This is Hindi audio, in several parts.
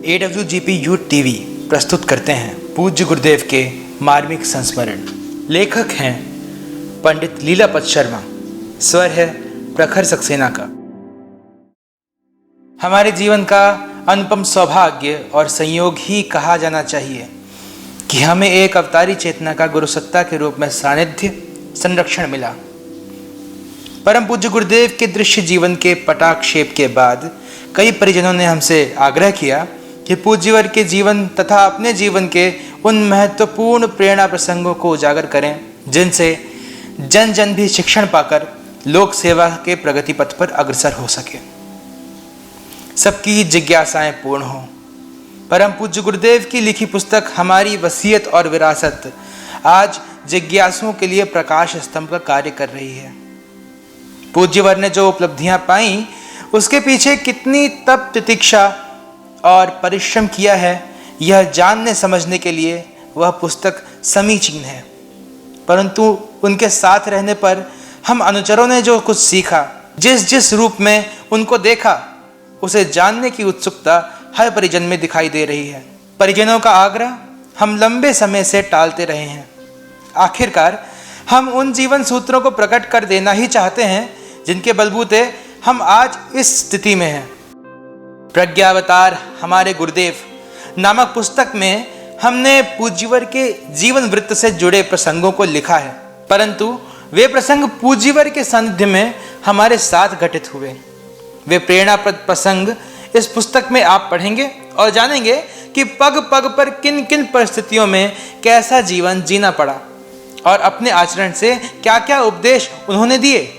AWGP यूथ टीवी प्रस्तुत करते हैं पूज्य गुरुदेव के मार्मिक संस्मरण। लेखक हैं पंडित लीलापत शर्मा, स्वर है प्रखर सक्सेना का। हमारे जीवन का अनुपम सौभाग्य और संयोग ही कहा जाना चाहिए कि हमें एक अवतारी चेतना का गुरुसत्ता के रूप में सानिध्य संरक्षण मिला। परम पूज्य गुरुदेव के दृश्य जीवन के पटाक्षेप के बाद कई परिजनों ने हमसे आग्रह किया कि पूज्यवर के जीवन तथा अपने जीवन के उन महत्वपूर्ण प्रेरणा प्रसंगों को उजागर करें जिनसे जन जन भी शिक्षण पाकर लोक सेवा के प्रगति पथ पर अग्रसर हो सके, सबकी जिज्ञासाएं पूर्ण हों। परम पूज्य गुरुदेव की लिखी पुस्तक हमारी वसीयत और विरासत आज जिज्ञासुओं के लिए प्रकाश स्तंभ का कार्य कर रही है। पूज्यवर ने जो उपलब्धियां पाई उसके पीछे कितनी तप तितिक्षा और परिश्रम किया है, यह जानने समझने के लिए वह पुस्तक समीचीन है। परंतु उनके साथ रहने पर हम अनुचरों ने जो कुछ सीखा, जिस जिस रूप में उनको देखा, उसे जानने की उत्सुकता हर परिजन में दिखाई दे रही है। परिजनों का आग्रह हम लंबे समय से टालते रहे हैं। आखिरकार हम उन जीवन सूत्रों को प्रकट कर देना ही चाहते हैं जिनके बलबूते हम आज इस स्थिति में हैं। प्रज्ञावतार हमारे गुरुदेव नामक पुस्तक में हमने पूज्यवर के जीवन वृत्त से जुड़े प्रसंगों को लिखा है, परंतु वे प्रसंग पूज्यवर के सानिध्य में हमारे साथ घटित हुए। वे प्रेरणाप्रद प्रसंग इस पुस्तक में आप पढ़ेंगे और जानेंगे कि पग पग पर किन किन परिस्थितियों में कैसा जीवन जीना पड़ा और अपने आचरण से क्या क्या उपदेश उन्होंने दिए।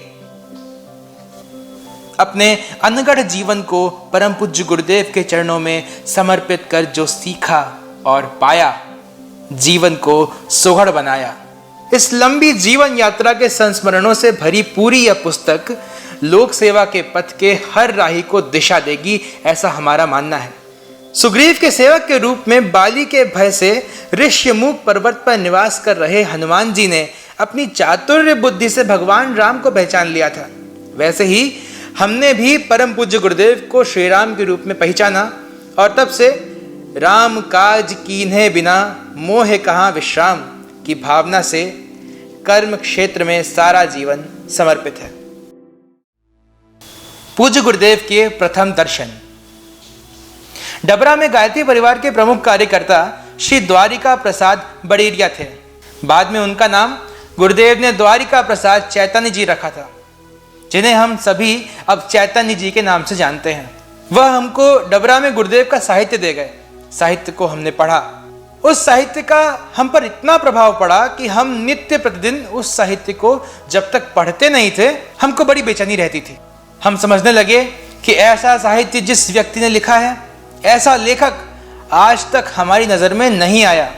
अपने अनगढ़ जीवन को परम पूज्य गुरुदेव के चरणों में समर्पित कर जो सीखा और पाया, जीवन को सुघड़ बनाया। इस लंबी जीवन यात्रा के संस्मरणों से भरी पूरी यह पुस्तक लोक सेवा के पथ के हर राही को दिशा देगी, ऐसा हमारा मानना है। सुग्रीव के सेवक के रूप में बाली के भय से ऋष्यमुख पर्वत पर निवास कर रहे हनुमान जी ने अपनी चातुर्य बुद्धि से भगवान राम को पहचान लिया था। वैसे ही हमने भी परम पूज्य गुरुदेव को श्री राम के रूप में पहचाना और तब से राम काज कीन्हे बिना मोह कहाँ विश्राम की भावना से कर्म क्षेत्र में सारा जीवन समर्पित है। पूज्य गुरुदेव के प्रथम दर्शन। डबरा में गायत्री परिवार के प्रमुख कार्यकर्ता श्री द्वारिका प्रसाद बड़ेरिया थे। बाद में उनका नाम गुरुदेव ने द्वारिका प्रसाद चैतन्य जी रखा था, जिन्हें हम सभी अब चैतन्य जी के नाम से जानते हैं। वह हमको डबरा में गुरुदेव का साहित्य दे गए। साहित्य को हमने पढ़ा। उस साहित्य का हम पर इतना प्रभाव पड़ा कि हम नित्य प्रतिदिन उस साहित्य को जब तक पढ़ते नहीं थे, हमको बड़ी बेचैनी रहती थी। हम समझने लगे कि ऐसा साहित्य जिस व्यक्ति ने लिखा है, ऐसा लेखक आज तक हमारी नज़र में नहीं आया,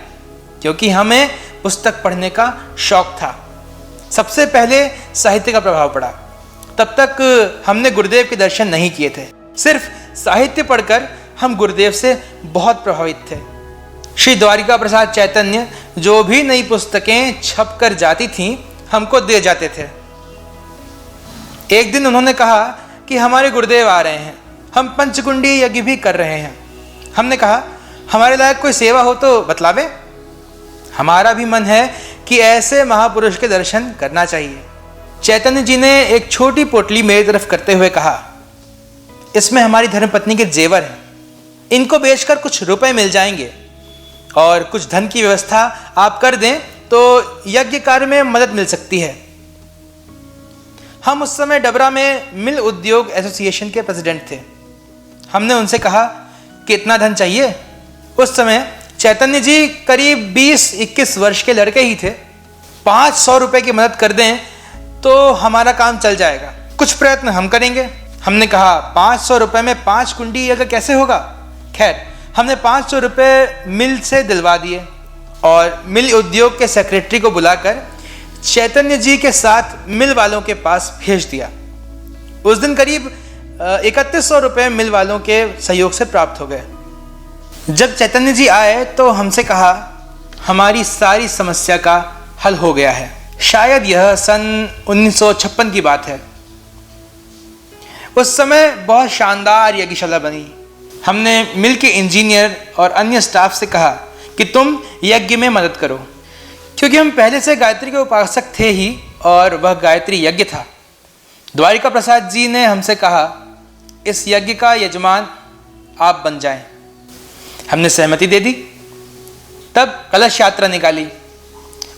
क्योंकि हमें पुस्तक पढ़ने का शौक था। सबसे पहले साहित्य का प्रभाव पड़ा। तब तक हमने गुरुदेव के दर्शन नहीं किए थे। सिर्फ साहित्य पढ़कर हम गुरुदेव से बहुत प्रभावित थे। श्री द्वारिका प्रसाद चैतन्य जो भी नई पुस्तकें छप कर जाती थीं, हमको दे जाते थे। एक दिन उन्होंने कहा कि हमारे गुरुदेव आ रहे हैं, हम पंचकुंडी यज्ञ भी कर रहे हैं। हमने कहा हमारे लायक कोई सेवा हो तो बतलावे। हमारा भी मन है कि ऐसे महापुरुष के दर्शन करना चाहिए। चैतन्य जी ने एक छोटी पोटली मेरी तरफ करते हुए कहा, इसमें हमारी धर्मपत्नी के जेवर हैं, इनको बेचकर कुछ रुपए मिल जाएंगे और कुछ धन की व्यवस्था आप कर दें तो यज्ञ कार्य में मदद मिल सकती है। हम उस समय डबरा में मिल उद्योग एसोसिएशन के प्रेसिडेंट थे। हमने उनसे कहा कि इतना धन चाहिए। उस समय चैतन्य जी करीब 20-21 वर्ष के लड़के ही थे। 500 रुपए की मदद कर दें तो हमारा काम चल जाएगा, कुछ प्रयत्न हम करेंगे। हमने कहा 500 रुपए में 5 कुंडी यज्ञ कैसे होगा। खैर, हमने 500 रुपए मिल से दिलवा दिए और मिल उद्योग के सेक्रेटरी को बुलाकर चैतन्य जी के साथ मिल वालों के पास भेज दिया। उस दिन करीब 3100 रुपए मिल वालों के सहयोग से प्राप्त हो गए। जब चैतन्य जी आए तो हमसे कहा हमारी सारी समस्या का हल हो गया है। शायद यह सन 1956 की बात है। उस समय बहुत शानदार यज्ञशाला बनी। हमने मिल के इंजीनियर और अन्य स्टाफ से कहा कि तुम यज्ञ में मदद करो, क्योंकि हम पहले से गायत्री के उपासक थे ही और वह गायत्री यज्ञ था। द्वारिका प्रसाद जी ने हमसे कहा, इस यज्ञ का यजमान आप बन जाएं। हमने सहमति दे दी। तब कलश यात्रा निकाली।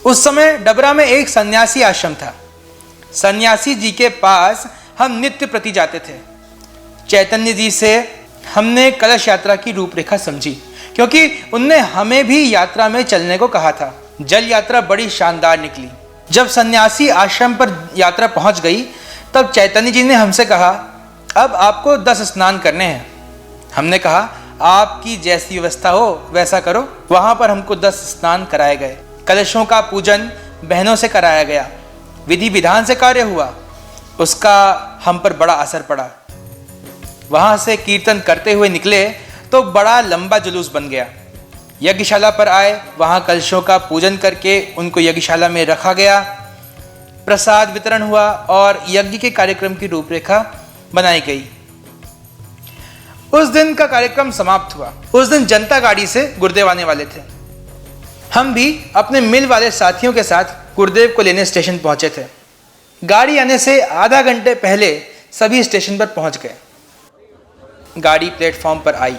उस समय डबरा में एक सन्यासी आश्रम था। सन्यासी जी के पास हम नित्य प्रति जाते थे। चैतन्य जी से हमने कलश यात्रा की रूपरेखा समझी, क्योंकि उनने हमें भी यात्रा में चलने को कहा था। जल यात्रा बड़ी शानदार निकली। जब सन्यासी आश्रम पर यात्रा पहुंच गई, तब चैतन्य जी ने हमसे कहा, अब आपको 10 स्नान करने हैं। हमने कहा, आपकी जैसी व्यवस्था हो वैसा करो। वहां पर हमको 10 स्नान कराए गए। कलशों का पूजन बहनों से कराया गया। विधि विधान से कार्य हुआ। उसका हम पर बड़ा असर पड़ा। वहां से कीर्तन करते हुए निकले तो बड़ा लंबा जुलूस बन गया। यज्ञशाला पर आए, वहां कलशों का पूजन करके उनको यज्ञशाला में रखा गया। प्रसाद वितरण हुआ और यज्ञ के कार्यक्रम की रूपरेखा बनाई गई। उस दिन का कार्यक्रम समाप्त हुआ। उस दिन जनता गाड़ी से गुरुदेव आने वाले थे। हम भी अपने मिल वाले साथियों के साथ गुरुदेव को लेने स्टेशन पहुंचे थे। गाड़ी आने से आधा घंटे पहले सभी स्टेशन पर पहुंच गए। गाड़ी प्लेटफॉर्म पर आई।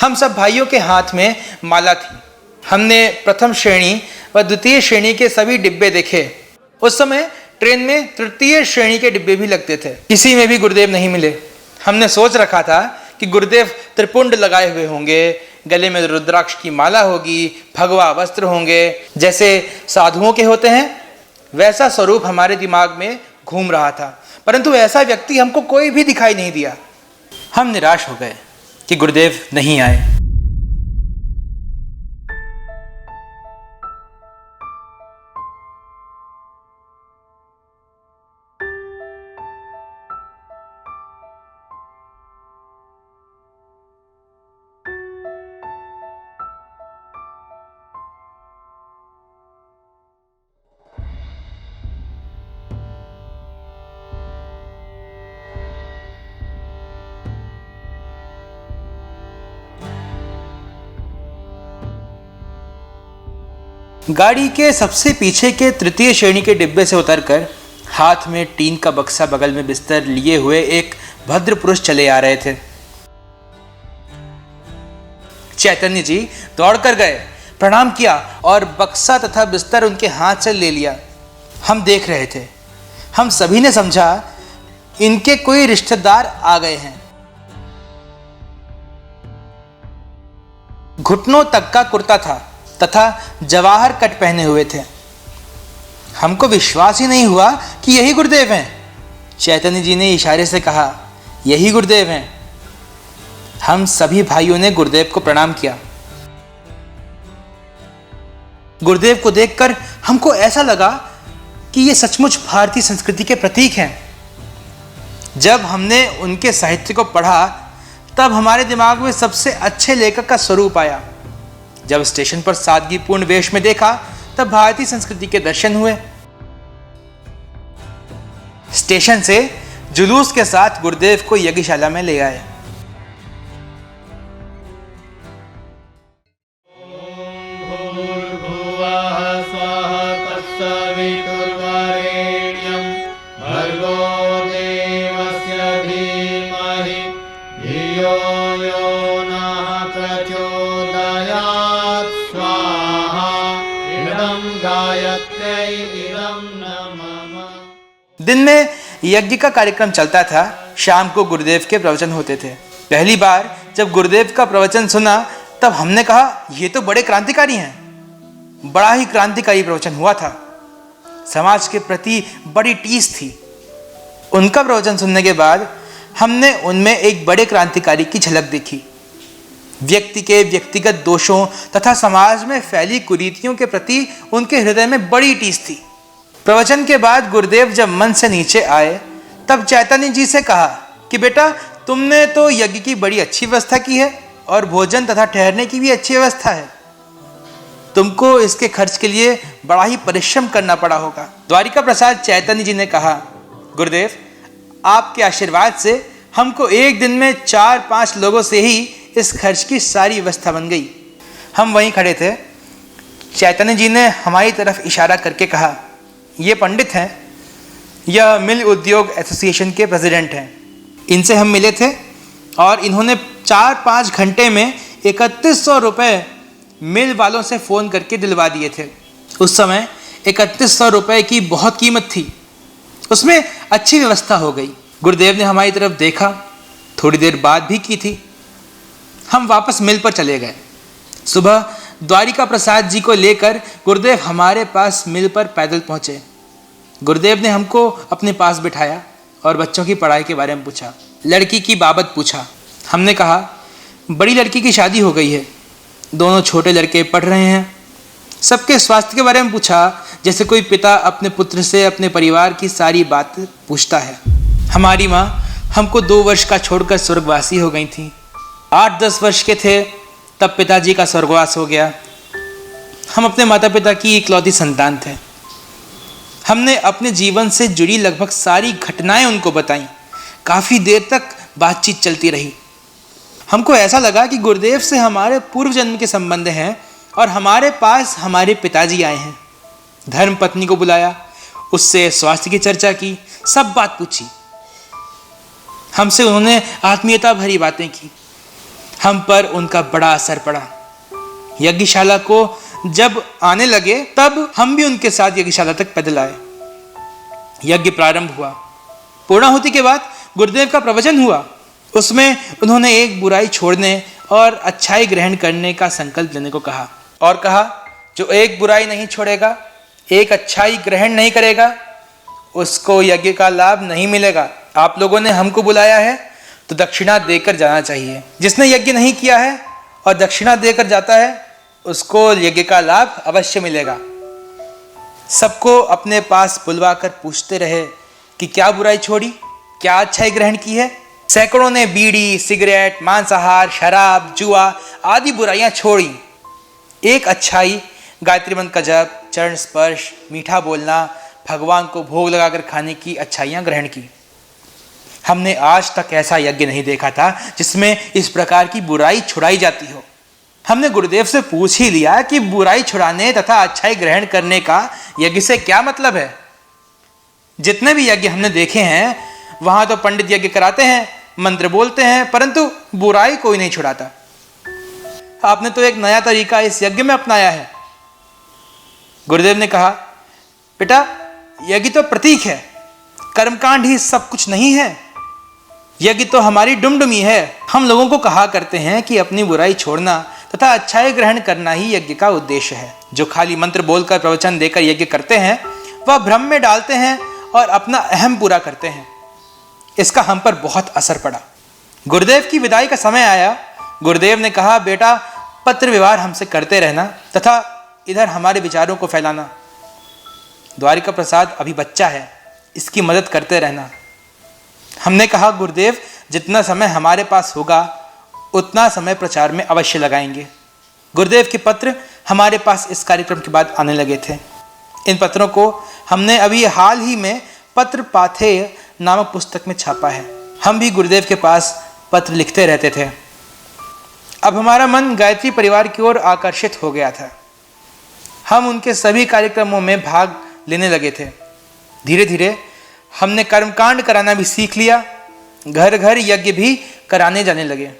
हम सब भाइयों के हाथ में माला थी। हमने प्रथम श्रेणी व द्वितीय श्रेणी के सभी डिब्बे देखे। उस समय ट्रेन में तृतीय श्रेणी के डिब्बे भी लगते थे। किसी में भी गुरुदेव नहीं मिले। हमने सोच रखा था कि गुरुदेव त्रिपुंड लगाए हुए होंगे, गले में रुद्राक्ष की माला होगी, भगवा वस्त्र होंगे, जैसे साधुओं के होते हैं। वैसा स्वरूप हमारे दिमाग में घूम रहा था, परंतु ऐसा व्यक्ति हमको कोई भी दिखाई नहीं दिया। हम निराश हो गए कि गुरुदेव नहीं आए। गाड़ी के सबसे पीछे के तृतीय श्रेणी के डिब्बे से उतरकर हाथ में टीन का बक्सा बगल में बिस्तर लिए हुए एक भद्र पुरुष चले आ रहे थे। चैतन्य जी दौड़कर गए, प्रणाम किया और बक्सा तथा बिस्तर उनके हाथ से ले लिया। हम देख रहे थे। हम सभी ने समझा इनके कोई रिश्तेदार आ गए हैं। घुटनों तक का कुर्ता था तथा जवाहर कट पहने हुए थे। हमको विश्वास ही नहीं हुआ कि यही गुरुदेव हैं। चैतन्य जी ने इशारे से कहा, यही गुरुदेव हैं। हम सभी भाइयों ने गुरुदेव को प्रणाम किया। गुरुदेव को देखकर हमको ऐसा लगा कि ये सचमुच भारतीय संस्कृति के प्रतीक हैं। जब हमने उनके साहित्य को पढ़ा, तब हमारे दिमाग में सबसे अच्छे लेखक का स्वरूप आया। जब स्टेशन पर सादगीपूर्ण वेश में देखा, तब भारतीय संस्कृति के दर्शन हुए। स्टेशन से जुलूस के साथ गुरुदेव को यज्ञशाला में ले आए। दिन में यज्ञ का कार्यक्रम चलता था। शाम को गुरुदेव के प्रवचन होते थे। पहली बार जब गुरुदेव का प्रवचन सुना, तब हमने कहा, ये तो बड़े क्रांतिकारी हैं। बड़ा ही क्रांतिकारी प्रवचन हुआ था। समाज के प्रति बड़ी टीस थी। उनका प्रवचन सुनने के बाद हमने उनमें एक बड़े क्रांतिकारी की झलक देखी। व्यक्ति के व्यक्तिगत दोषों तथा समाज में फैली कुरीतियों के प्रति उनके हृदय में बड़ी टीस थी। प्रवचन के बाद गुरुदेव जब मन से नीचे आए, तब चैतन्य जी से कहा कि बेटा, तुमने तो यज्ञ की बड़ी अच्छी व्यवस्था की है और भोजन तथा ठहरने की भी अच्छी व्यवस्था है। तुमको इसके खर्च के लिए बड़ा ही परिश्रम करना पड़ा होगा। द्वारिका प्रसाद चैतन्य जी ने कहा, गुरुदेव, आपके आशीर्वाद से हमको एक दिन में 4-5 लोगों से ही इस खर्च की सारी व्यवस्था बन गई। हम वहीं खड़े थे। चैतन्य जी ने हमारी तरफ इशारा करके कहा, ये पंडित हैं, यह मिल उद्योग एसोसिएशन के प्रेसिडेंट हैं। इनसे हम मिले थे और इन्होंने 4-5 घंटे में 3100 रुपये मिल वालों से फ़ोन करके दिलवा दिए थे। उस समय 3100 रुपये की बहुत कीमत थी, उसमें अच्छी व्यवस्था हो गई। गुरुदेव ने हमारी तरफ देखा, थोड़ी देर बाद भी की थी। हम वापस मिल पर चले गए। सुबह द्वारिका प्रसाद जी को लेकर गुरुदेव हमारे पास मिल पर पैदल पहुँचे। गुरुदेव ने हमको अपने पास बिठाया और बच्चों की पढ़ाई के बारे में पूछा, लड़की की बाबत पूछा। हमने कहा, बड़ी लड़की की शादी हो गई है, दोनों छोटे लड़के पढ़ रहे हैं। सबके स्वास्थ्य के बारे में पूछा, जैसे कोई पिता अपने पुत्र से अपने परिवार की सारी बात पूछता है। हमारी माँ हमको 2 वर्ष का छोड़कर स्वर्गवासी हो गई थी। 8-10 वर्ष के थे तब पिताजी का स्वर्गवास हो गया। हम अपने माता पिता की इकलौती संतान थे। हमने अपने जीवन से जुड़ी लगभग सारी घटनाएं उनको बताईं। काफ़ी देर तक बातचीत चलती रही। हमको ऐसा लगा कि गुरुदेव से हमारे पूर्व जन्म के संबंध हैं और हमारे पास हमारे पिताजी आए हैं। धर्म पत्नी को बुलाया, उससे स्वास्थ्य की चर्चा की, सब बात पूछी। हमसे उन्होंने आत्मीयता भरी बातें की। हम पर उनका बड़ा असर पड़ा। यज्ञशाला को जब आने लगे तब हम भी उनके साथ यज्ञशाला तक पैदल आए। यज्ञ प्रारंभ हुआ। पूर्णाहुति के बाद गुरुदेव का प्रवचन हुआ। उसमें उन्होंने एक बुराई छोड़ने और अच्छाई ग्रहण करने का संकल्प लेने को कहा और कहा, जो एक बुराई नहीं छोड़ेगा, एक अच्छाई ग्रहण नहीं करेगा, उसको यज्ञ का लाभ नहीं मिलेगा। आप लोगों ने हमको बुलाया है तो दक्षिणा देकर जाना चाहिए। जिसने यज्ञ नहीं किया है और दक्षिणा देकर जाता है, उसको यज्ञ का लाभ अवश्य मिलेगा। सबको अपने पास बुलवा कर पूछते रहे कि क्या बुराई छोड़ी, क्या अच्छाई ग्रहण की है। सैकड़ों ने बीड़ी, सिगरेट, मांसाहार, शराब, जुआ आदि बुराइयां छोड़ी। एक अच्छाई गायत्री मंत्र का जप, चरण स्पर्श, मीठा बोलना, भगवान को भोग लगाकर खाने की अच्छाइयां ग्रहण की। हमने आज तक ऐसा यज्ञ नहीं देखा था जिसमें इस प्रकार की बुराई छुड़ाई जाती हो। हमने गुरुदेव से पूछ ही लिया कि बुराई छुड़ाने तथा अच्छाई ग्रहण करने का यज्ञ से क्या मतलब है। जितने भी यज्ञ हमने देखे हैं वहां तो पंडित यज्ञ कराते हैं, मंत्र बोलते हैं, परंतु बुराई कोई नहीं छुड़ाता। आपने तो एक नया तरीका इस यज्ञ में अपनाया है। गुरुदेव ने कहा, बेटा, यज्ञ तो प्रतीक है, कर्मकांड ही सब कुछ नहीं है। यज्ञ तो हमारी डुमडुमी है। हम लोगों को कहा करते हैं कि अपनी बुराई छोड़ना तथा अच्छाई ग्रहण करना ही यज्ञ का उद्देश्य है। जो खाली मंत्र बोलकर प्रवचन देकर यज्ञ करते हैं वह भ्रम में डालते हैं और अपना अहम पूरा करते हैं। इसका हम पर बहुत असर पड़ा। गुरुदेव की विदाई का समय आया। गुरुदेव ने कहा, बेटा, पत्र व्यवहार हमसे करते रहना तथा इधर हमारे विचारों को फैलाना। द्वारिका प्रसाद अभी बच्चा है, इसकी मदद करते रहना। हमने कहा, गुरुदेव, जितना समय हमारे पास होगा उतना समय प्रचार में अवश्य लगाएंगे। गुरुदेव के पत्र हमारे पास इस कार्यक्रम के बाद आने लगे थे। इन पत्रों को हमने अभी हाल ही में पत्र पाथेय नामक पुस्तक में छापा है। हम भी गुरुदेव के पास पत्र लिखते रहते थे। अब हमारा मन गायत्री परिवार की ओर आकर्षित हो गया था। हम उनके सभी कार्यक्रमों में भाग लेने लगे थे। धीरे धीरे हमने कर्मकांड कराना भी सीख लिया। घर घर यज्ञ भी कराने जाने लगे।